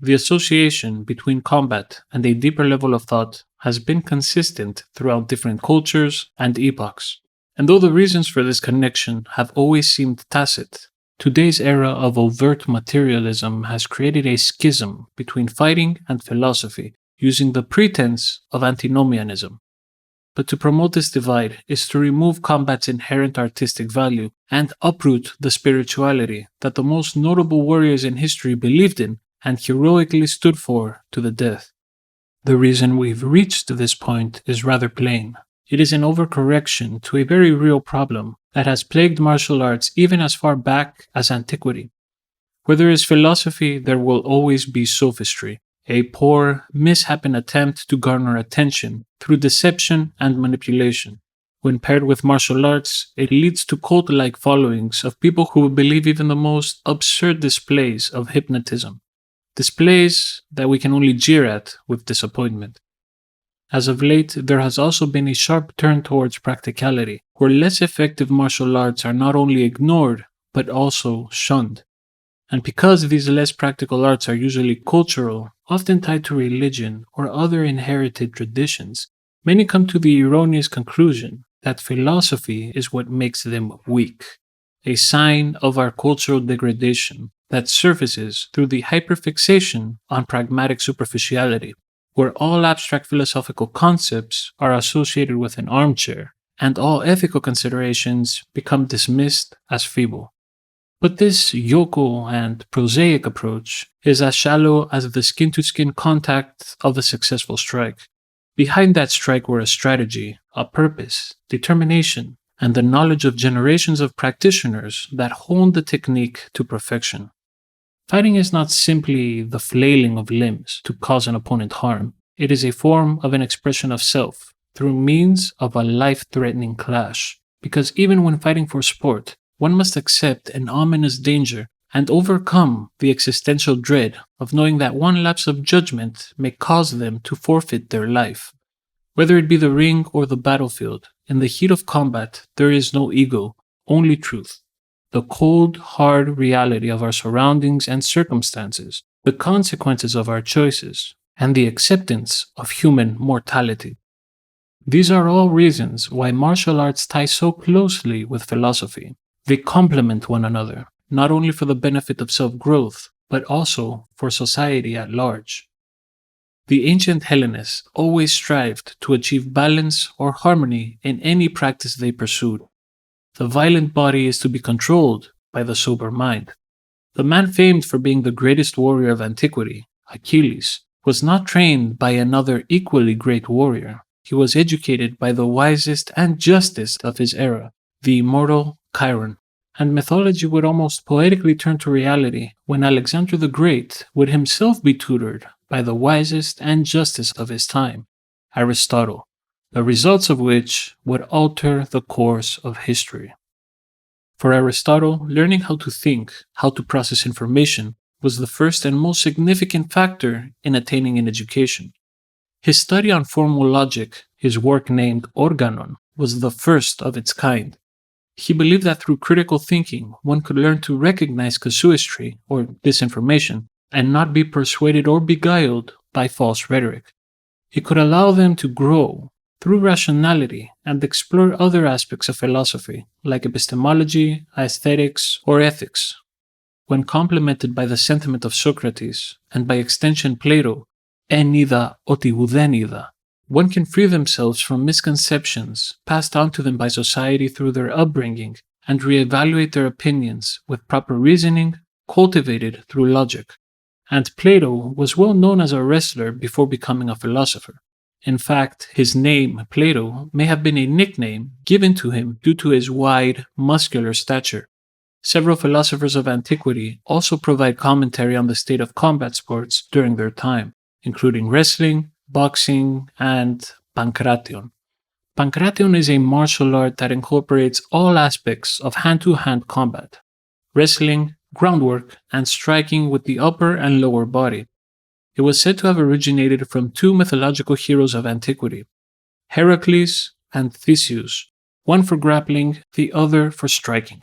the association between combat and a deeper level of thought has been consistent throughout different cultures and epochs. And though the reasons for this connection have always seemed tacit, today's era of overt materialism has created a schism between fighting and philosophy using the pretense of antinomianism. But to promote this divide is to remove combat's inherent artistic value and uproot the spirituality that the most notable warriors in history believed in and heroically stood for to the death. The reason we've reached this point is rather plain. It is an overcorrection to a very real problem that has plagued martial arts even as far back as antiquity. Where there is philosophy, there will always be sophistry, a poor, misshapen attempt to garner attention through deception and manipulation. When paired with martial arts, it leads to cult-like followings of people who believe even the most absurd displays of hypnotism. Displays that we can only jeer at with disappointment. As of late, there has also been a sharp turn towards practicality, where less effective martial arts are not only ignored, but also shunned. And because these less practical arts are usually cultural, often tied to religion or other inherited traditions, many come to the erroneous conclusion that philosophy is what makes them weak, a sign of our cultural degradation that surfaces through the hyperfixation on pragmatic superficiality, where all abstract philosophical concepts are associated with an armchair, and all ethical considerations become dismissed as feeble. But this yokel and prosaic approach is as shallow as the skin-to-skin contact of a successful strike. Behind that strike were a strategy, a purpose, determination, and the knowledge of generations of practitioners that honed the technique to perfection. Fighting is not simply the flailing of limbs to cause an opponent harm. It is a form of an expression of self through means of a life-threatening clash. Because even when fighting for sport, one must accept an ominous danger and overcome the existential dread of knowing that one lapse of judgment may cause them to forfeit their life. Whether it be the ring or the battlefield, in the heat of combat there is no ego, only truth. The cold, hard reality of our surroundings and circumstances, the consequences of our choices, and the acceptance of human mortality. These are all reasons why martial arts tie so closely with philosophy. They complement one another, not only for the benefit of self-growth, but also for society at large. The ancient Hellenists always strived to achieve balance or harmony in any practice they pursued. The violent body is to be controlled by the sober mind. The man famed for being the greatest warrior of antiquity, Achilles, was not trained by another equally great warrior. He was educated by the wisest and justest of his era, the immortal Chiron. And mythology would almost poetically turn to reality when Alexander the Great would himself be tutored by the wisest and justest of his time, Aristotle, the results of which would alter the course of history. For Aristotle, learning how to think, how to process information, was the first and most significant factor in attaining an education. His study on formal logic, his work named Organon, was the first of its kind. He believed that through critical thinking, one could learn to recognize casuistry, or disinformation, and not be persuaded or beguiled by false rhetoric. It could allow them to grow through rationality and explore other aspects of philosophy, like epistemology, aesthetics, or ethics. When complemented by the sentiment of Socrates, and by extension Plato, en είδα ότι ουδέν είδα, one can free themselves from misconceptions passed on to them by society through their upbringing and reevaluate their opinions with proper reasoning cultivated through logic. And Plato was well known as a wrestler before becoming a philosopher. In fact, his name, Plato, may have been a nickname given to him due to his wide, muscular stature. Several philosophers of antiquity also provide commentary on the state of combat sports during their time, including wrestling, boxing, and Pankration. Pankration is a martial art that incorporates all aspects of hand-to-hand combat: wrestling, groundwork, and striking with the upper and lower body. It was said to have originated from two mythological heroes of antiquity, Heracles and Theseus, one for grappling, the other for striking.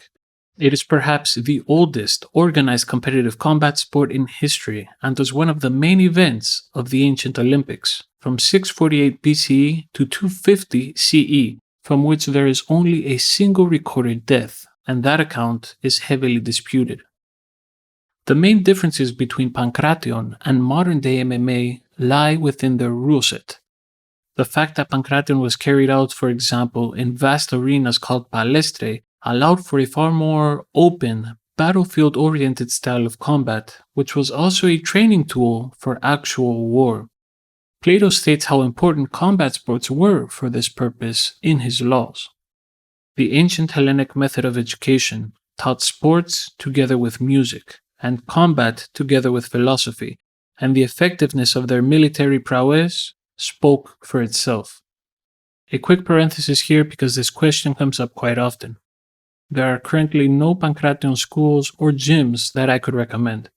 It is perhaps the oldest organized competitive combat sport in history and was one of the main events of the ancient Olympics from 648 BCE to 250 CE, from which there is only a single recorded death, and that account is heavily disputed. The main differences between Pankration and modern day MMA lie within their rule set. The fact that Pankration was carried out, for example, in vast arenas called palestre allowed for a far more open, battlefield-oriented style of combat, which was also a training tool for actual war. Plato states how important combat sports were for this purpose in his laws. The ancient Hellenic method of education taught sports together with music, and combat together with philosophy, and the effectiveness of their military prowess spoke for itself. A quick parenthesis here because this question comes up quite often. There are currently no Pankration schools or gyms that I could recommend.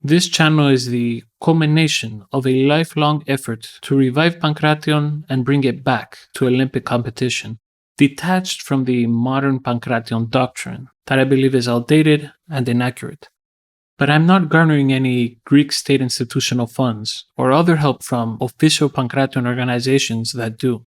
This channel is the culmination of a lifelong effort to revive Pankration and bring it back to Olympic competition, detached from the modern Pankration doctrine that I believe is outdated and inaccurate. But I'm not garnering any Greek state institutional funds or other help from official Pankration organizations that do.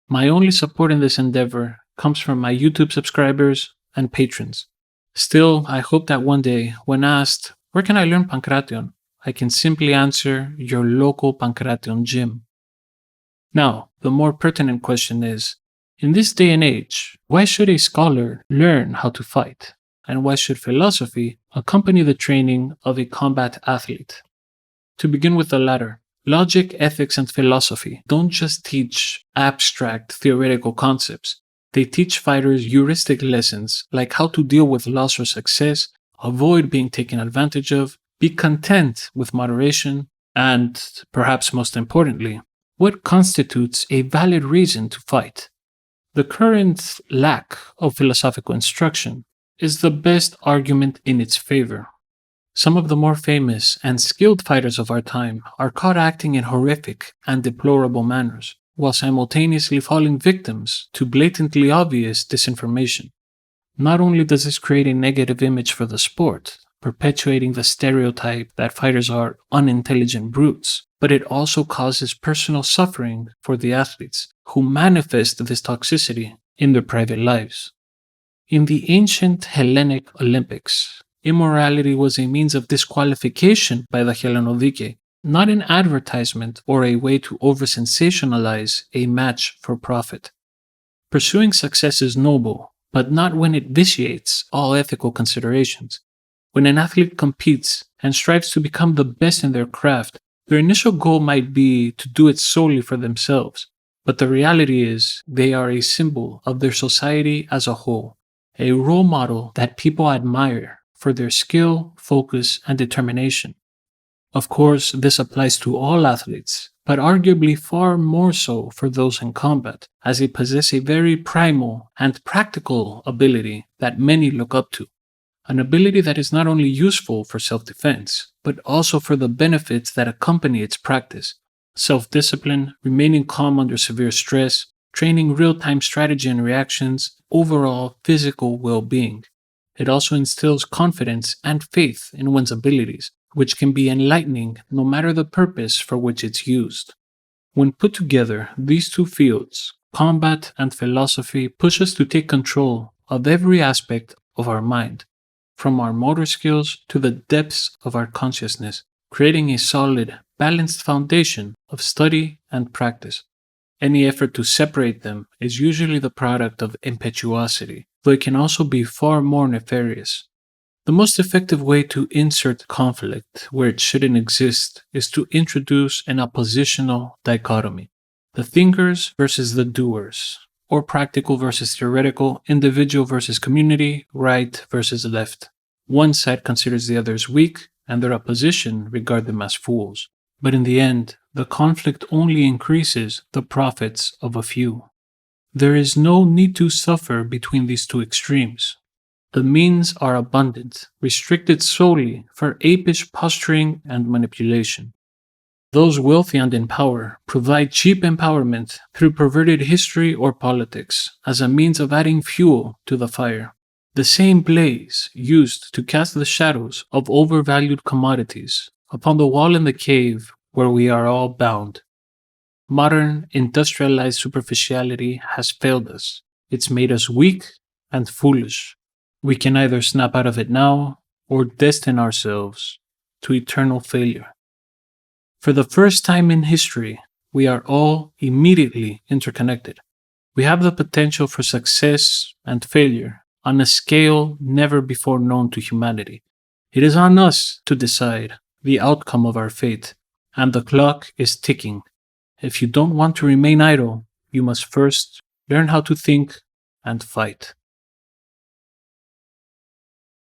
My only support in this endeavor comes from my YouTube subscribers and patrons. Still, I hope that one day, when asked, "Where can I learn Pankration?" I can simply answer, your local Pankration gym. Now, the more pertinent question is, in this day and age, why should a scholar learn how to fight? And why should philosophy accompany the training of a combat athlete? To begin with the latter, logic, ethics, and philosophy don't just teach abstract theoretical concepts. They teach fighters heuristic lessons like how to deal with loss or success, avoid being taken advantage of, be content with moderation, and, perhaps most importantly, what constitutes a valid reason to fight. The current lack of philosophical instruction is the best argument in its favor. Some of the more famous and skilled fighters of our time are caught acting in horrific and deplorable manners, while simultaneously falling victims to blatantly obvious disinformation. Not only does this create a negative image for the sport, perpetuating the stereotype that fighters are unintelligent brutes, but it also causes personal suffering for the athletes, who manifest this toxicity in their private lives. In the ancient Hellenic Olympics, immorality was a means of disqualification by the Hellenodike, not an advertisement or a way to over-sensationalize a match for profit. Pursuing success is noble, but not when it vitiates all ethical considerations. When an athlete competes and strives to become the best in their craft, their initial goal might be to do it solely for themselves, but the reality is they are a symbol of their society as a whole, a role model that people admire for their skill, focus, and determination. Of course, this applies to all athletes, but arguably far more so for those in combat, as they possess a very primal and practical ability that many look up to. An ability that is not only useful for self-defense, but also for the benefits that accompany its practice: self-discipline, remaining calm under severe stress, training real-time strategy and reactions, overall physical well-being. It also instills confidence and faith in one's abilities, which can be enlightening no matter the purpose for which it's used. When put together, these two fields, combat and philosophy, push us to take control of every aspect of our mind, from our motor skills to the depths of our consciousness, creating a solid, balanced foundation of study and practice. Any effort to separate them is usually the product of impetuosity, though it can also be far more nefarious. The most effective way to insert conflict where it shouldn't exist is to introduce an oppositional dichotomy: the thinkers versus the doers, or practical versus theoretical, individual versus community, right versus left. One side considers the others weak, and their opposition regard them as fools. But in the end, the conflict only increases the profits of a few. There is no need to suffer between these two extremes. The means are abundant, restricted solely for apish posturing and manipulation. Those wealthy and in power provide cheap empowerment through perverted history or politics as a means of adding fuel to the fire. The same blaze used to cast the shadows of overvalued commodities upon the wall in the cave where we are all bound. Modern, industrialized superficiality has failed us. It's made us weak and foolish. We can either snap out of it now or destine ourselves to eternal failure. For the first time in history, we are all immediately interconnected. We have the potential for success and failure on a scale never before known to humanity. It is on us to decide the outcome of our fate, and the clock is ticking. If you don't want to remain idle, you must first learn how to think and fight.